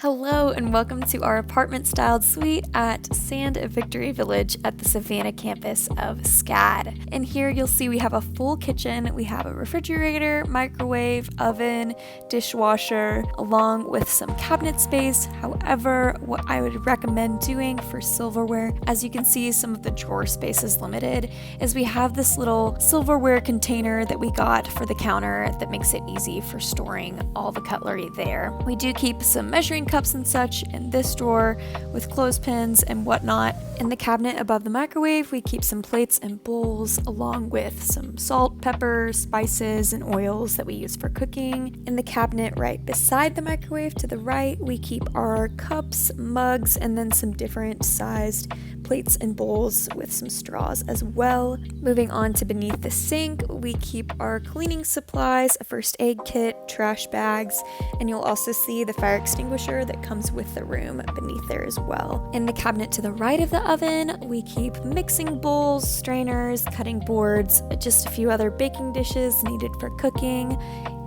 Hello and welcome to our apartment-styled suite at Sand Victory Village at the Savannah campus of SCAD. And here you'll see we have a full kitchen, we have a refrigerator, microwave, oven, dishwasher, along with some cabinet space. However, what I would recommend doing for silverware, as you can see some of the drawer space is limited, is we have this little silverware container that we got for the counter that makes it easy for storing all the cutlery there. We do keep some measuring cups and such in this drawer with clothespins and whatnot. In the cabinet above the microwave, we keep some plates and bowls along with some salt, pepper, spices, and oils that we use for cooking. In the cabinet right beside the microwave to the right, we keep our cups, mugs, and then some different sized plates and bowls with some straws as well. Moving on to beneath the sink, we keep our cleaning supplies, a first aid kit, trash bags, and you'll also see the fire extinguisher that comes with the room beneath there as well. In the cabinet to the right of the oven, we keep mixing bowls, strainers, cutting boards, just a few other baking dishes needed for cooking.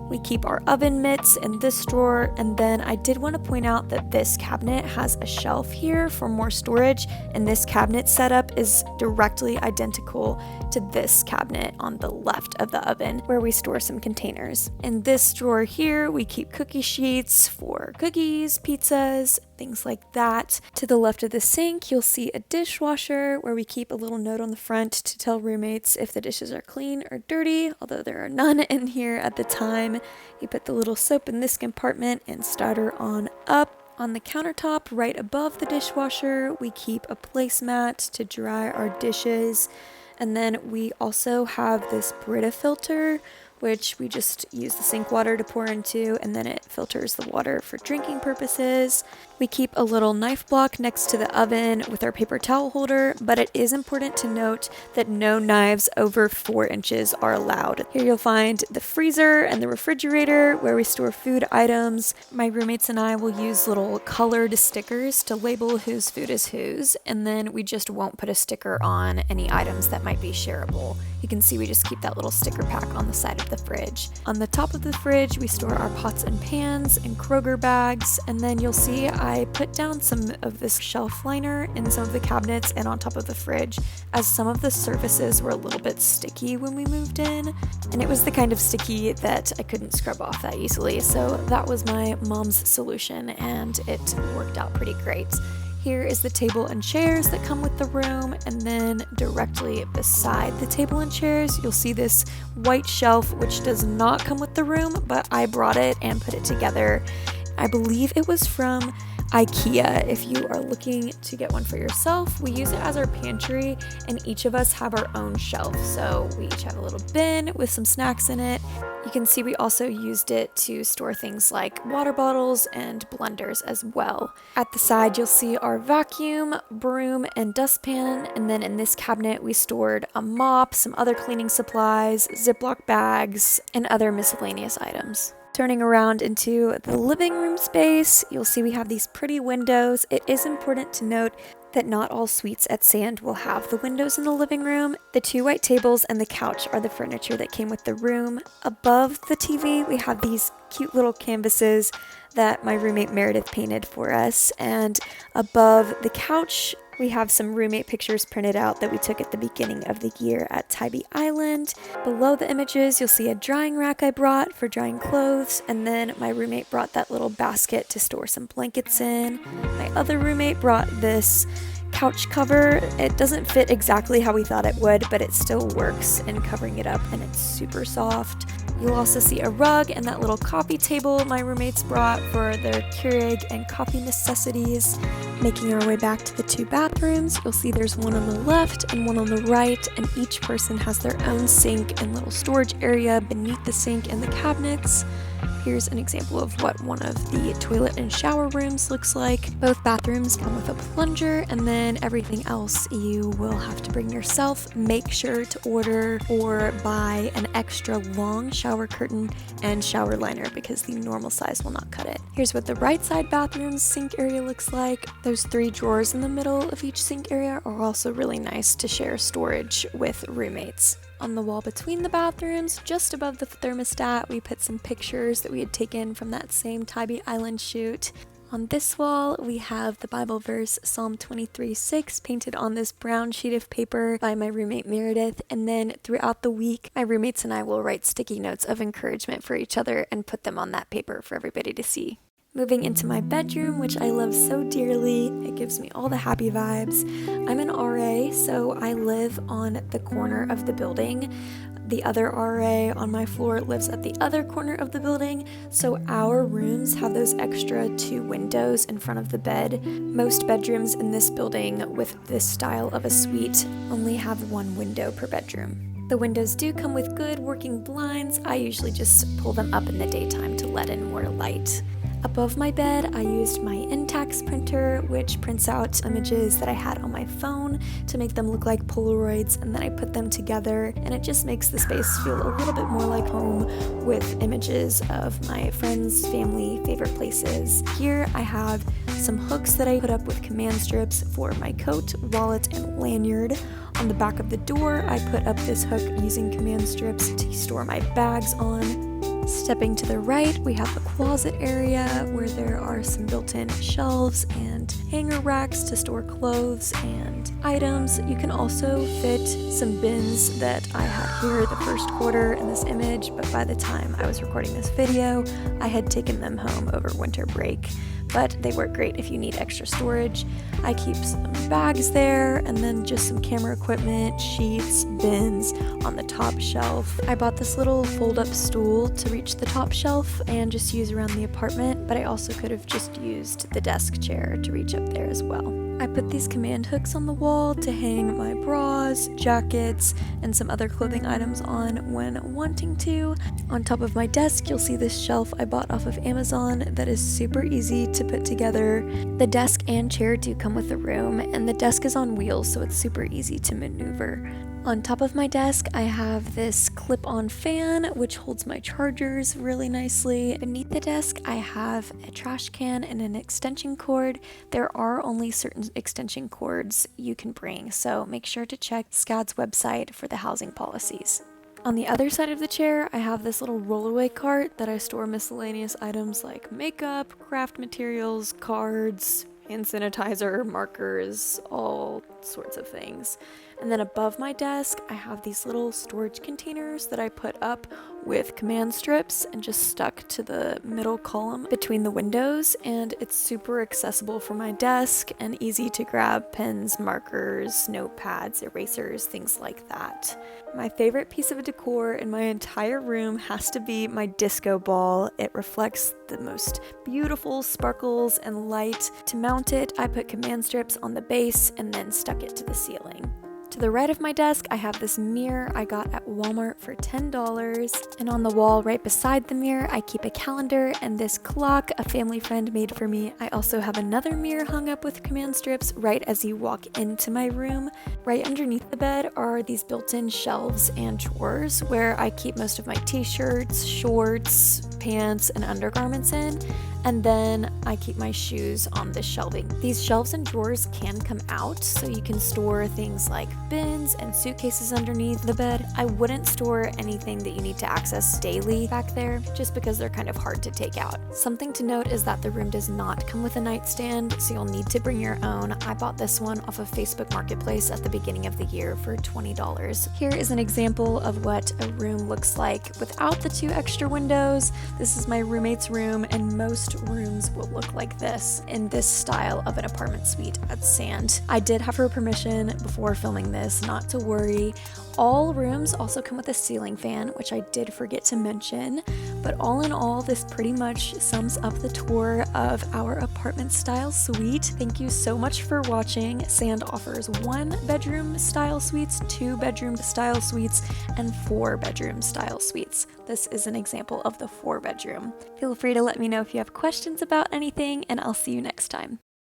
We keep our oven mitts in this drawer, and then I did want to point out that this cabinet has a shelf here for more storage, and this cabinet setup is directly identical to this cabinet on the left of the oven where we store some containers. In this drawer here, we keep cookie sheets for cookies, pizzas, things like that. To the left of the sink, you'll see a dishwasher where we keep a little note on the front to tell roommates if the dishes are clean or dirty, although there are none in here at the time. You put the little soap in this compartment and starter on up. On the countertop right above the dishwasher, we keep a placemat to dry our dishes. And then we also have this Brita filter, which we just use the sink water to pour into, and then it filters the water for drinking purposes. We keep a little knife block next to the oven with our paper towel holder, but it is important to note that no knives over 4 inches are allowed. Here you'll find the freezer and the refrigerator where we store food items. My roommates and I will use little colored stickers to label whose food is whose, and then we just won't put a sticker on any items that might be shareable. You can see we just keep that little sticker pack on the side of the fridge. On the top of the fridge, we store our pots and pans and Kroger bags, and then you'll see I put down some of this shelf liner in some of the cabinets and on top of the fridge, as some of the surfaces were a little bit sticky when we moved in, and it was the kind of sticky that I couldn't scrub off that easily, so that was my mom's solution, and it worked out pretty great. Here is the table and chairs that come with the room, and then directly beside the table and chairs, you'll see this white shelf, which does not come with the room, but I brought it and put it together. I believe it was from IKEA. If you are looking to get one for yourself, we use it as our pantry, and each of us have our own shelf. So we each have a little bin with some snacks in it. You can see we also used it to store things like water bottles and blenders as well. At the side, you'll see our vacuum, broom, and dustpan, and then in this cabinet, we stored a mop, some other cleaning supplies, Ziploc bags, and other miscellaneous items. Turning around into the living room space, you'll see we have these pretty windows. It is important to note that not all suites at Sand will have the windows in the living room. The 2 white tables and the couch are the furniture that came with the room. Above the TV, we have these cute little canvases that my roommate Meredith painted for us, and above the couch, we have some roommate pictures printed out that we took at the beginning of the year at Tybee Island. Below the images, you'll see a drying rack I brought for drying clothes, and then my roommate brought that little basket to store some blankets in. My other roommate brought this couch cover. It doesn't fit exactly how we thought it would, but it still works in covering it up, and it's super soft. You'll also see a rug and that little coffee table my roommates brought for their Keurig and coffee necessities. Making our way back to the 2 bathrooms, you'll see there's one on the left and one on the right, and each person has their own sink and little storage area beneath the sink and the cabinets. Here's an example of what one of the toilet and shower rooms looks like. Both bathrooms come with a plunger, and then everything else you will have to bring yourself. Make sure to order or buy an extra long shower curtain and shower liner because the normal size will not cut it. Here's what the right side bathroom's sink area looks like. Those 3 drawers in the middle of each sink area are also really nice to share storage with roommates. On the wall between the bathrooms, just above the thermostat, we put some pictures that we had taken from that same Tybee Island shoot. On this wall, we have the Bible verse Psalm 23:6 painted on this brown sheet of paper by my roommate Meredith, and then throughout the week, my roommates and I will write sticky notes of encouragement for each other and put them on that paper for everybody to see. Moving into my bedroom, which I love so dearly, it gives me all the happy vibes. I'm an RA, so I live on the corner of the building. The other RA on my floor lives at the other corner of the building, so our rooms have those extra 2 windows in front of the bed. Most bedrooms in this building with this style of a suite only have 1 window per bedroom. The windows do come with good working blinds. I usually just pull them up in the daytime to let in more light. Above my bed, I used my Intax printer, which prints out images that I had on my phone to make them look like Polaroids, and then I put them together, and it just makes the space feel a little bit more like home with images of my friends, family, favorite places. Here I have some hooks that I put up with command strips for my coat, wallet, and lanyard. On the back of the door, I put up this hook using command strips to store my bags on. Stepping to the right, we have the closet area where there are some built-in shelves and hanger racks to store clothes and items. You can also fit some bins that I had here the first quarter in this image, but by the time I was recording this video, I had taken them home over winter break. But they work great if you need extra storage. I keep some bags there, and then just some camera equipment, sheets, bins on the top shelf. I bought this little fold-up stool to reach the top shelf and just use around the apartment, but I also could have just used the desk chair to reach up there as well. I put these command hooks on the wall to hang my bras, jackets, and some other clothing items on when wanting to. On top of my desk, you'll see this shelf I bought off of Amazon that is super easy to put together. The desk and chair do come with the room, and the desk is on wheels, so it's super easy to maneuver. On top of my desk, I have this clip-on fan, which holds my chargers really nicely. Beneath the desk, I have a trash can and an extension cord. There are only certain extension cords you can bring, so make sure to check SCAD's website for the housing policies. On the other side of the chair, I have this little rollaway cart that I store miscellaneous items like makeup, craft materials, cards, hand sanitizer, markers, all sorts of things. And then above my desk, I have these little storage containers that I put up with command strips and just stuck to the middle column between the windows, and it's super accessible for my desk and easy to grab pens, markers, notepads, erasers, things like that. My favorite piece of decor in my entire room has to be my disco ball. It reflects the most beautiful sparkles and light. To mount it, I put command strips on the base and then stuck it to the ceiling. To the right of my desk, I have this mirror I got at Walmart for $10, and on the wall right beside the mirror, I keep a calendar and this clock a family friend made for me. I also have another mirror hung up with command strips right as you walk into my room. Right underneath the bed are these built-in shelves and drawers where I keep most of my t-shirts, shorts, pants, and undergarments in. And then I keep my shoes on the shelving. These shelves and drawers can come out, so you can store things like bins and suitcases underneath the bed. I wouldn't store anything that you need to access daily back there, just because they're kind of hard to take out. Something to note is that the room does not come with a nightstand, so you'll need to bring your own. I bought this one off of Facebook Marketplace at the beginning of the year for $20. Here is an example of what a room looks like without the 2 extra windows. This is my roommate's room, and most rooms will look like this in this style of an apartment suite at Sand. I did have her permission before filming this not to worry. All rooms also come with a ceiling fan, which I did forget to mention, but all in all, this pretty much sums up the tour of our apartment style suite. Thank you so much for watching. Sand offers 1-bedroom style suites, 2-bedroom style suites, and 4-bedroom style suites. This is an example of the 4-bedroom. Feel free to let me know if you have questions about anything, and I'll see you next time.